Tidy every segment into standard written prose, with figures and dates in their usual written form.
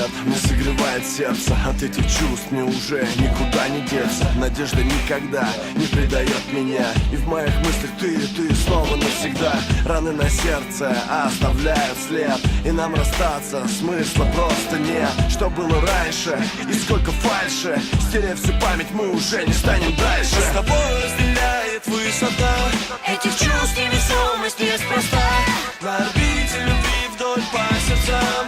свет не согревает сердце. От этих чувств мне уже никуда не деться. Надежда никогда не предает меня. И в моих мыслях ты снова навсегда. Раны на сердце оставляют след, и нам расстаться смысла просто нет. Что было раньше и сколько фальши, стерев всю память, мы уже не станем дальше. С тобой разделяет высота Этих чувств невесомость неспроста. на орбите любви вдоль по сердцам.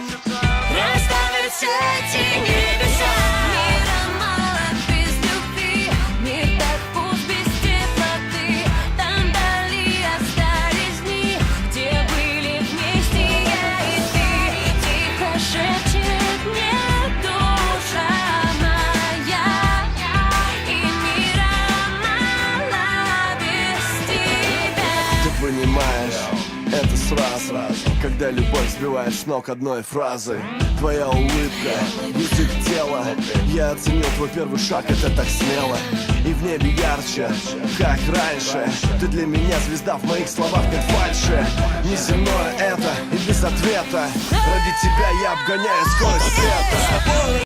Расставятся эти небеса. Мира мало без любви, мир так пуст без теплоты. Там вдали остались дни, где были вместе я и ты. Тихо шепчет мне душа моя, и мира мало без тебя. Ты понимаешь, это сразу, когда любовь сбивает с ног одной фразой. Твоя улыбка, язык тела. Я оценил твой первый шаг, это так смело. И в небе ярче, как раньше. Ты для меня звезда, в моих словах нет фальши. Неземное это и без ответа. Ради тебя я обгоняю скорость света.